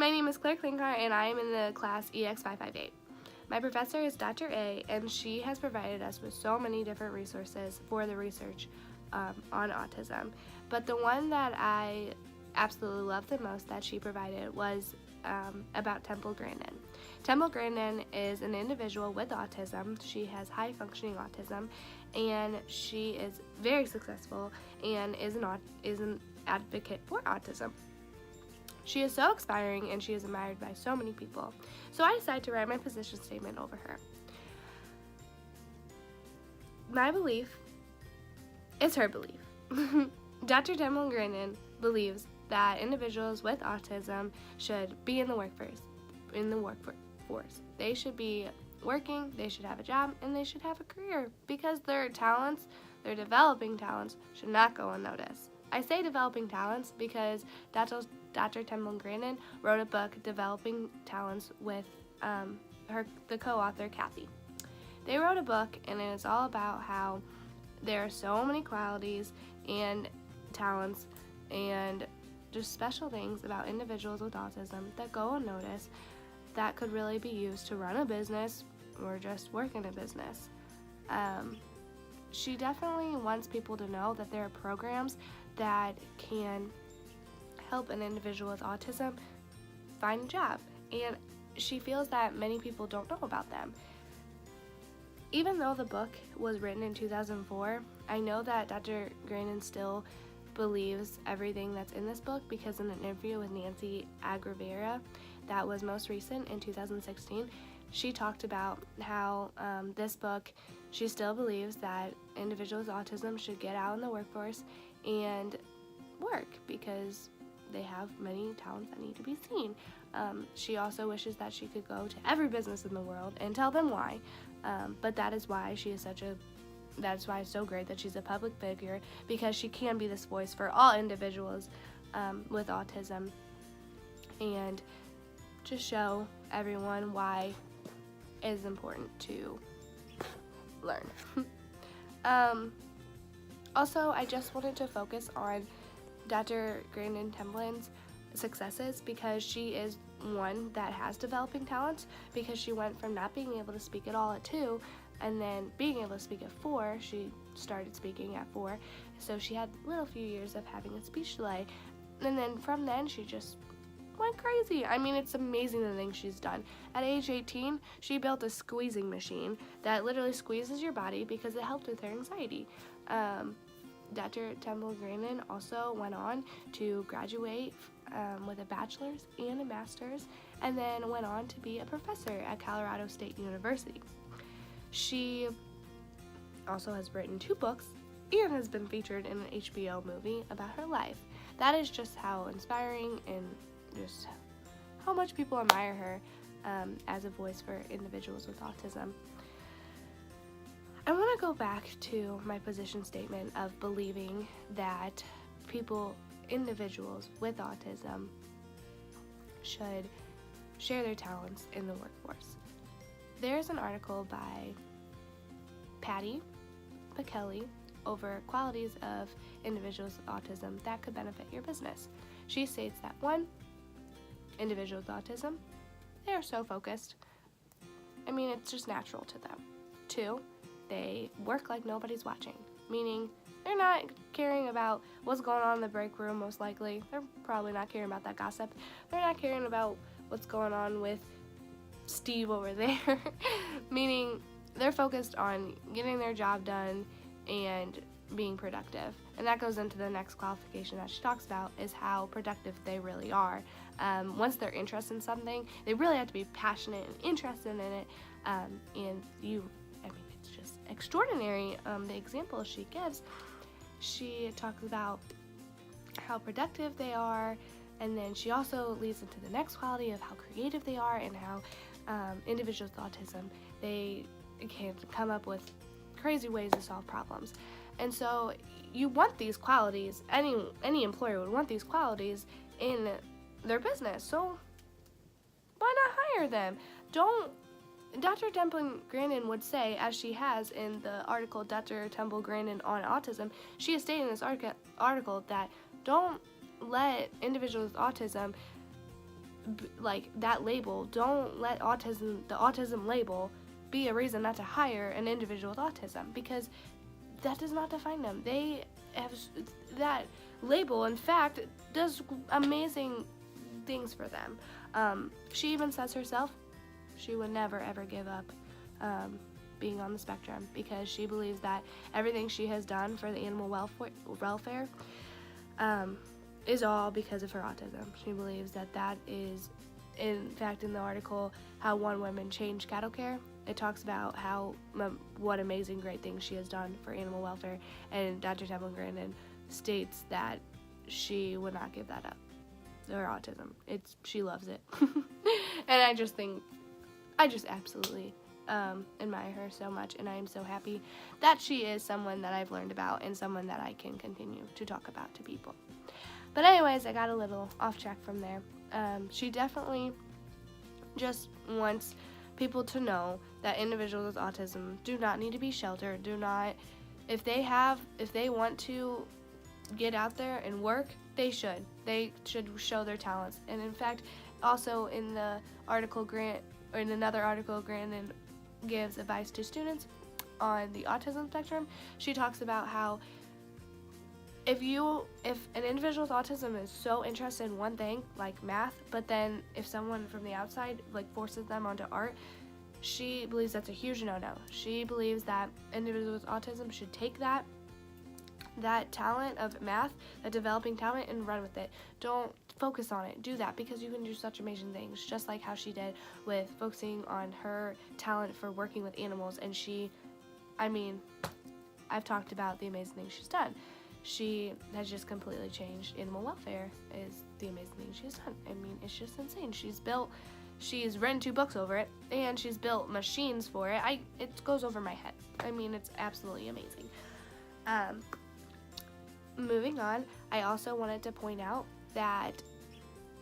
My name is Claire Klinkar, and I am in the class EX558. My professor is Dr. A, and she has provided us with so many different resources for the research on autism. But the one that I absolutely loved the most that she provided was about Temple Grandin. Temple Grandin is an individual with autism. She has high functioning autism, and she is very successful and is an advocate for autism. She is so inspiring, and she is admired by so many people. So I decided to write my position statement over her. My belief is her belief. Dr. Temple Grandin believes that individuals with autism should be in the workforce. They should be working, they should have a job, and they should have a career because their talents, their developing talents, should not go unnoticed. I say developing talents because Dr. Temple Grandin wrote a book, Developing Talents, with the co-author, Kathy. They wrote a book, and it is all about how there are so many qualities and talents and just special things about individuals with autism that go unnoticed that could really be used to run a business or just work in a business. She definitely wants people to know that there are programs that can help an individual with autism find a job, and she feels that many people don't know about them. Even though the book was written in 2004, I know that Dr. Grandin still believes everything that's in this book because in an interview with Nancy Agravera that was most recent in 2016, she talked about how this book, she still believes that individuals with autism should get out in the workforce and work because they have many talents that need to be seen. She also wishes that she could go to every business in the world and tell them why, but that is why that's why it's so great that she's a public figure, because she can be this voice for all individuals with autism and just show everyone why it is important to learn. Also, I just wanted to focus on Dr. Grandin Templin's successes because she is one that has developing talents, because she went from not being able to speak at all at 2 and then being able to speak at 4. She started speaking at 4, so she had a few years of having a speech delay, and then from then she just went crazy. I mean, it's amazing the things she's done. At age 18, she built a squeezing machine that literally squeezes your body because it helped with her anxiety. Dr. Temple Grandin also went on to graduate with a bachelor's and a master's, and then went on to be a professor at Colorado State University. She also has written 2 books and has been featured in an HBO movie about her life. That is just how inspiring and just how much people admire her as a voice for individuals with autism. I want to go back to my position statement of believing that individuals with autism should share their talents in the workforce. There's an article by Patty McKelly over qualities of individuals with autism that could benefit your business. She states that 1, individuals with autism, they are so focused. I mean, it's just natural to them. 2, they work like nobody's watching, meaning they're not caring about what's going on in the break room, most likely. They're probably not caring about that gossip. They're not caring about what's going on with Steve over there, meaning they're focused on getting their job done and being productive. And that goes into the next qualification that she talks about, is how productive they really are. Once they're interested in something, they really have to be passionate and interested in it. It's just extraordinary, the example she gives. She talks about how productive they are, and then she also leads into the next quality of how creative they are and how individuals with autism, they can come up with crazy ways to solve problems. And so you want these qualities, any employer would want these qualities in their business, so why not hire them? Dr. Temple Grandin would say, as she has in the article Dr. Temple Grandin on Autism, she has stated in this article that don't let individuals with autism like that label. Don't let the autism label be a reason not to hire an individual with autism, because that does not define them. They have that label, in fact, does amazing things for them. She even says herself she would never ever give up being on the spectrum, because she believes that everything she has done for the animal welfare is all because of her autism. She believes that is, in fact, in the article How One Woman Changed Cattle Care, it talks about what amazing great things she has done for animal welfare, and Dr. Temple Grandin states that she would not give that up. Her autism, she loves it. And I just absolutely admire her so much, and I am so happy that she is someone that I've learned about and someone that I can continue to talk about to people. But anyways, I got a little off track from there. She definitely just wants people to know that individuals with autism do not need to be sheltered. If they want to get out there and work, they should show their talents. And in fact, also in the article in another article, Grandin gives advice to students on the autism spectrum. She talks about how if an individual with autism is so interested in one thing, like math, but then if someone from the outside like forces them onto art, she believes that's a huge no-no. She believes that individuals with autism should take that talent of math, that developing talent, and run with it. Don't focus on it. Do that, because you can do such amazing things, just like how she did with focusing on her talent for working with animals. And I've talked about the amazing things she's done. She has just completely changed animal welfare, is the amazing thing she's done. It's just insane. She's written 2 books over it, and she's built machines for it. It goes over my head. It's absolutely amazing. Moving on, I also wanted to point out that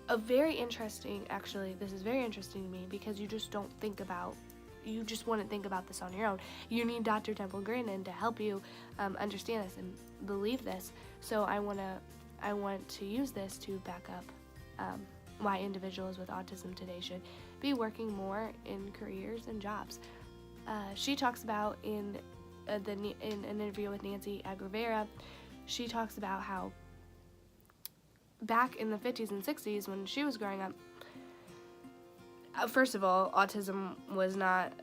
this is very interesting to me, because you just wouldn't think about this on your own. You need Dr. Temple Grandin to help you understand this and believe this. So I want to use this to back up why individuals with autism today should be working more in careers and jobs. She talks about in an interview with Nancy Aguilera, she talks about how back in the 50s and 60s when she was growing up, first of all, autism was not,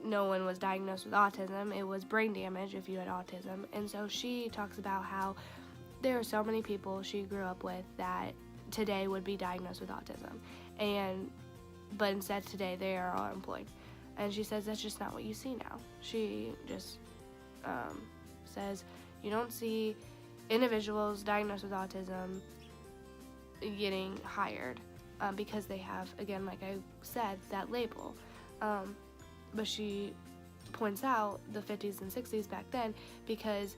no one was diagnosed with autism. It was brain damage if you had autism. And so she talks about how there are so many people she grew up with that today would be diagnosed with autism, but instead today they are all employed. And she says that's just not what you see now. She just says you don't see individuals diagnosed with autism getting hired because they have, again, like I said, that label. But she points out the 50s and 60s back then, because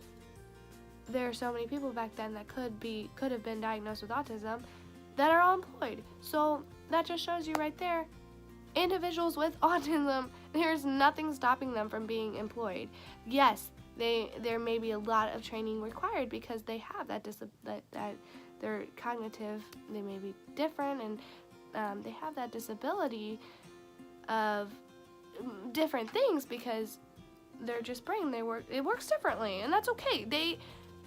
there are so many people back then that could have been diagnosed with autism that are all employed. So that just shows you right there, individuals with autism, there's nothing stopping them from being employed. Yes, there may be a lot of training required because they have that they're cognitive, they may be different, and they have that disability of different things because they're just brain, it works differently, and that's okay.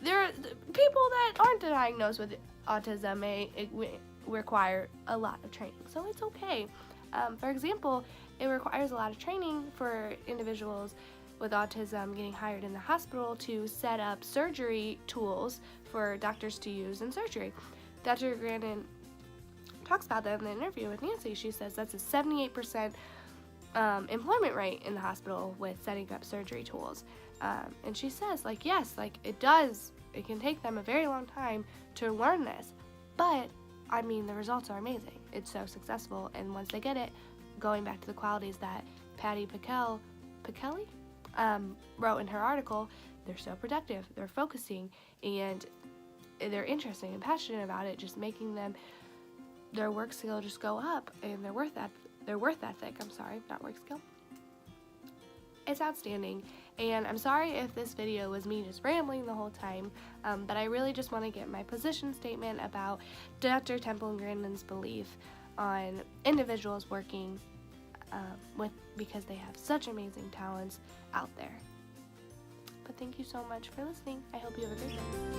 There are people that aren't diagnosed with autism may require a lot of training, so it's okay. For example, it requires a lot of training for individuals with autism getting hired in the hospital to set up surgery tools for doctors to use in surgery. Dr. Grandin talks about that in the interview with Nancy. She says that's a 78% employment rate in the hospital with setting up surgery tools. And she says, yes, it can take them a very long time to learn this, but the results are amazing. It's so successful, and once they get it, going back to the qualities that Patty Pichelli wrote in her article, they're so productive, they're focusing, and they're interesting and passionate about it, just making their work skill just go up, and their worth ethic, not work skill. It's outstanding, and I'm sorry if this video was me just rambling the whole time, but I really just want to get my position statement about Dr. Temple Grandin's belief on individuals working because they have such amazing talents out there. But thank you so much for listening. I hope you have a great day.